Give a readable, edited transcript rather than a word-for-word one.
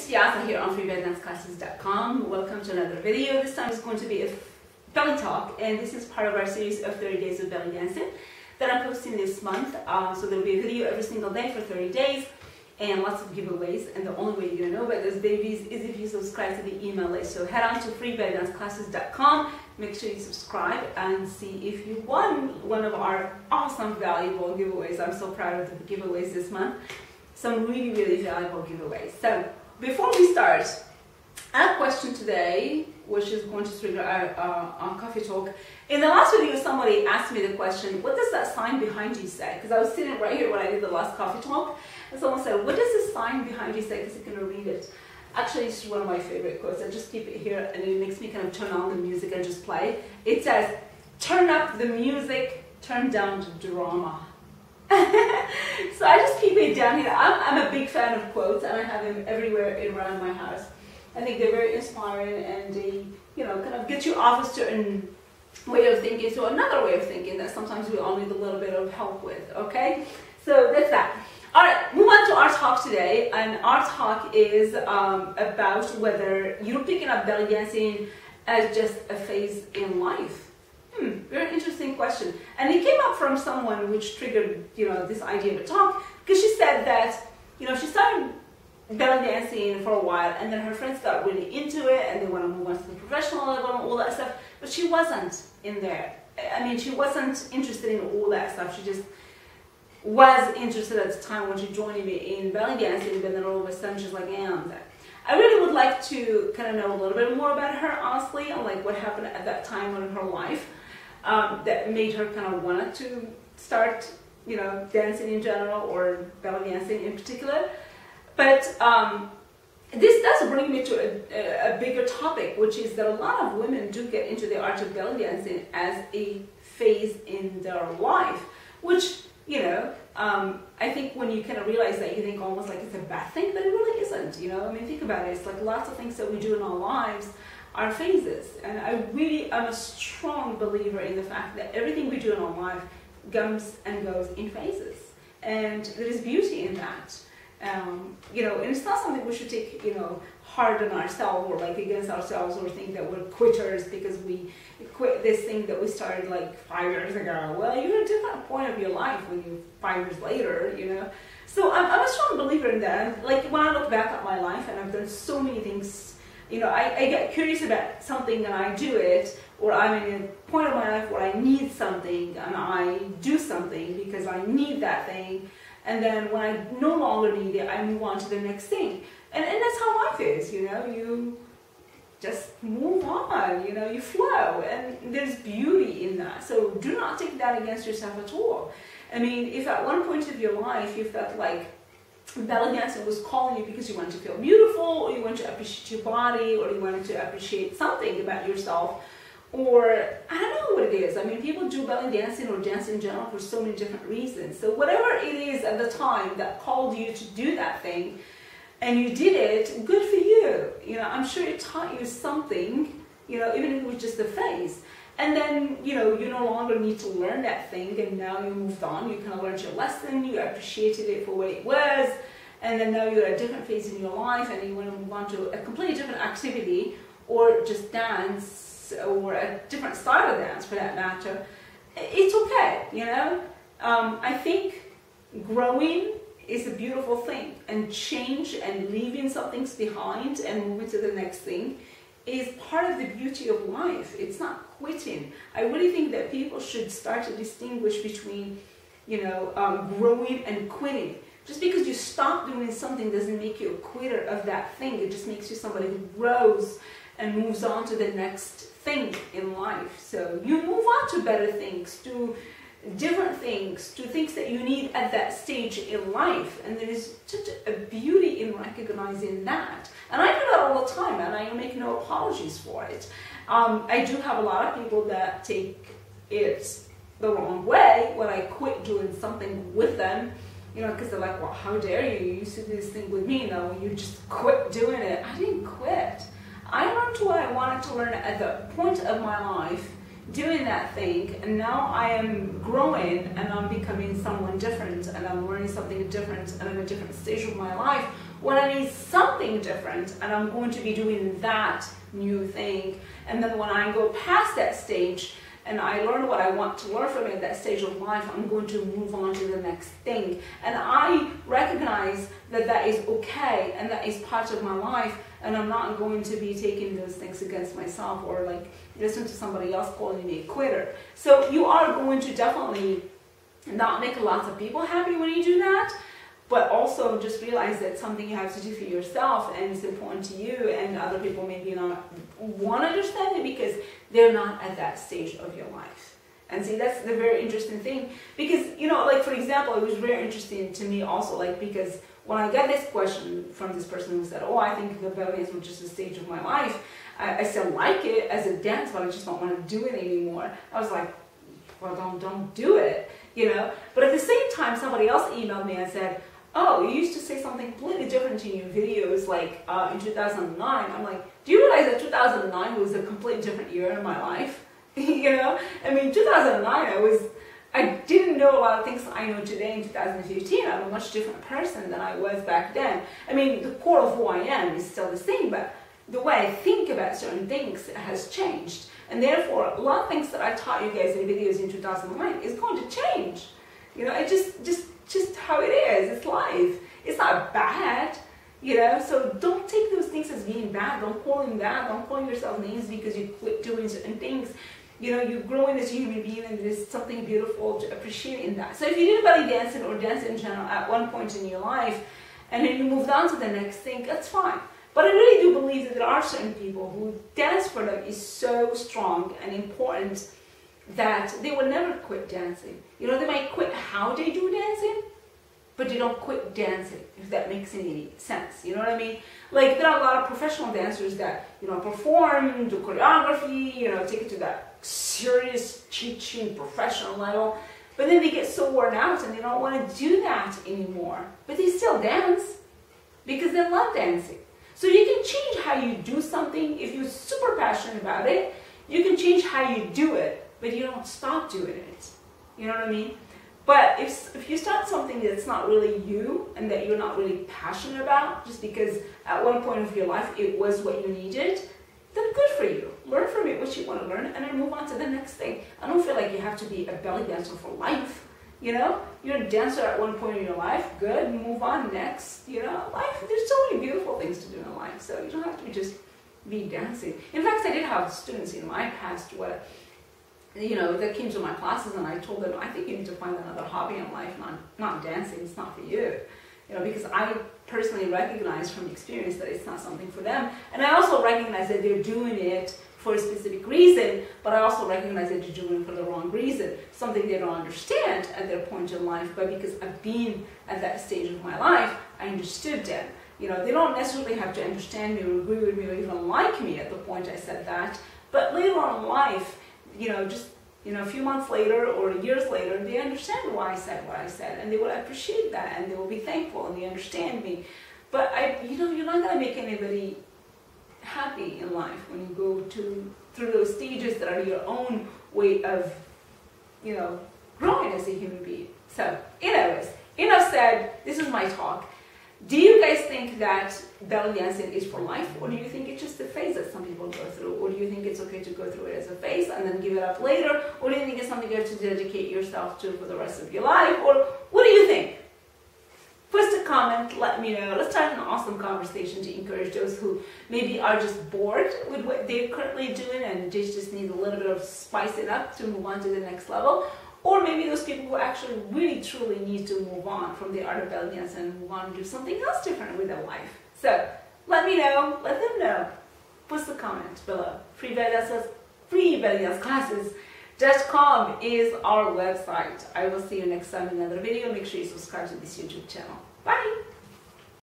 it's Yasa here on freebellydanceclasses.com. Welcome to another video. This time is going to be a belly talk, and this is part of our series of 30 days of belly dancing that I'm posting this month. So there'll be a video every single day for 30 days and lots of giveaways. And the only way you're gonna know about those babies is if you subscribe to the email list. So head on to freebellydanceclasses.com. Make sure you subscribe and see if you won one of our awesome, valuable giveaways. I'm so proud of the giveaways this month. Some really, really valuable giveaways. So before we start, I have a question today, which is going to trigger our coffee talk. In the last video, somebody asked me the question, what does that sign behind you say? Because I was sitting right here when I did the last coffee talk, and someone said, what does the sign behind you say? Because you can read it. Actually, it's one of my favorite quotes. I just keep it here, and it makes me kind of turn on the music and just play. It says, turn up the music, turn down the drama. So I just keep it down here. I'm a big fan of quotes, and I have them everywhere around my house. I think they're very inspiring, and they, kind of get you off a certain way of thinking to another way of thinking that sometimes we all need a little bit of help with, okay? So that's that. All right, move on to our talk today, and our talk is about whether you're picking up belly dancing as just a phase in life. Very interesting question. And it came up from someone which triggered, this idea of a talk, because she said that, she started belly dancing for a while, and then her friends got really into it, and they want to move on to the professional level and all that stuff, but she wasn't in there. I mean, she wasn't interested in all that stuff. She just was interested at the time when she joined me in belly dancing, but then all of a sudden she's like, yeah, I'm there. I really would like to kind of know a little bit more about her, honestly, and like what happened at that time in her life that made her kind of want to start, dancing in general, or belly dancing in particular. But this does bring me to a bigger topic, which is that a lot of women do get into the art of belly dancing as a phase in their life, which, I think when you kind of realize that, you think almost like it's a bad thing, but it really isn't, I mean, think about it. It's like lots of things that we do in our lives are phases. And I really am a strong believer in the fact that everything we do in our life comes and goes in phases. And there is beauty in that. And it's not something we should take, hard on ourselves or like against ourselves, or think that we're quitters because we quit this thing that we started like 5 years ago. Well, you're at a different point of your life when you 5 years later, So I'm a strong believer in that. Like when I look back at my life, and I've done so many things, I get curious about something and I do it, or I'm in a point of my life where I need something and I do something because I need that thing. And then when I no longer need it, I move on to the next thing. And that's how life is, you just move on, you flow. And there's beauty in that. So do not take that against yourself at all. I mean, if at one point of your life you felt like belly dancing was calling you because you wanted to feel beautiful, or you wanted to appreciate your body, or you wanted to appreciate something about yourself, or I don't know what it is. I mean, people do belly dancing or dance in general for so many different reasons. So whatever it is at the time that called you to do that thing, and you did it, good for you. I'm sure it taught you something, even if it was just a phase. And then, you no longer need to learn that thing, and now you moved on. You kind of learned your lesson, you appreciated it for what it was, and then now you're at a different phase in your life, and you want to move on to a completely different activity, or just dance, or a different style of dance for that matter. It's okay, I think growing is a beautiful thing, and change and leaving some things behind and moving to the next thing is part of the beauty of life. It's not quitting. I really think that people should start to distinguish between, growing and quitting. Just because you stop doing something doesn't make you a quitter of that thing. It just makes you somebody who grows and moves on to the next thing in life. So you move on to better things, to different things, to things that you need at that stage in life. And there is such a beauty in recognizing that. And I do that all the time, and I make no apologies for it. I do have a lot of people that take it the wrong way when I quit doing something with them, because they're like, well, how dare you? You used to do this thing with me, now you just quit doing it. I didn't quit. I learned what I wanted to learn at the point of my life, doing that thing, and now I am growing, and I'm becoming someone different, and I'm learning something different, and I'm at a different stage of my life when I need something different and I'm going to be doing that new thing. And then when I go past that stage and I learn what I want to learn from it at that stage of life, I'm going to move on to the next thing. And I recognize that that is okay and that is part of my life, and I'm not going to be taking those things against myself or like listen to somebody else calling me a quitter. So you are going to definitely not make lots of people happy when you do that, but also just realize that it's something you have to do for yourself and it's important to you, and other people maybe not want to understand it because they're not at that stage of your life. And see, that's the very interesting thing, because, you know, like for example, it was very interesting to me also, like, because when I got this question from this person who said, oh, I think the belly dance was just a stage of my life, I still like it as a dance, but I just don't want to do it anymore. I was like, well, don't do it, you know. But at the same time, somebody else emailed me and said, oh, you used to say something completely different in your videos, like in 2009. I'm like, do you realize that 2009 was a completely different year in my life? You know, I mean, 2009, I didn't know a lot of things I know today in 2015. I'm a much different person than I was back then. I mean, the core of who I am is still the same, but the way I think about certain things has changed. And therefore, a lot of things that I taught you guys in videos in 2009 is going to change. You know, it's just how it is. It's life. It's not bad, you know. So don't take those things as being bad. Don't call them that. Don't call yourself names because you quit doing certain things. You know, you're growing as a human being, and there's something beautiful to appreciate in that. So if you did belly dancing or dance in general at one point in your life, and then you moved on to the next thing, that's fine. But I really do believe that there are certain people who dance for them is so strong and important that they will never quit dancing. You know, they might quit how they do dancing, but they don't quit dancing, if that makes any sense. You know what I mean? Like, there are a lot of professional dancers that, you know, perform, do choreography, you know, take it to that serious teaching professional level, but then they get so worn out and they don't want to do that anymore. But they still dance because they love dancing. So you can change how you do something. If you're super passionate about it, you can change how you do it, but you don't stop doing it. You know what I mean? But if you start something that's not really you and that you're not really passionate about, just because at one point of your life it was what you needed, then good for you. Learn from it what you want to learn and then move on to the next thing. I don't feel like you have to be a belly dancer for life. You know, you're a dancer at one point in your life, good, move on next. You know, life, there's so many beautiful things to do in life, so you don't have to just be dancing. In fact, I did have students in my past where, you know, that came to my classes and I told them, I think you need to find another hobby in life, not dancing, it's not for you. You know, because I personally recognize from experience that it's not something for them. And I also recognize that they're doing it for a specific reason, but I also recognize that they're doing it for the wrong reason, something they don't understand at their point in life, but because I've been at that stage of my life, I understood them. You know, they don't necessarily have to understand me or agree with me or even like me at the point I said that, but later on in life, you know, just, you know, a few months later or years later, they understand why I said what I said, and they will appreciate that, and they will be thankful, and they understand me. But you know, you're not going to make anybody happy in life when you go through those stages that are your own way of, you know, growing as a human being. So, anyways, enough said. This is my talk. Do you guys think that belly dancing is for life, or do you think it's just a phase that some people go through, or do you think it's okay to go through it as a phase and then give it up later, or do you think it's something you have to dedicate yourself to for the rest of your life, or what do you think? Post a comment, let me know. Let's start an awesome conversation to encourage those who maybe are just bored with what they're currently doing and they just need a little bit of spicing up to move on to the next level. Or maybe those people who actually really truly need to move on from the art of belly dance and move on and do something else different with their life. So let me know, let them know. Post a comment below. Free belly dance classes.com is our website. I will see you next time in another video. Make sure you subscribe to this YouTube channel. Bye!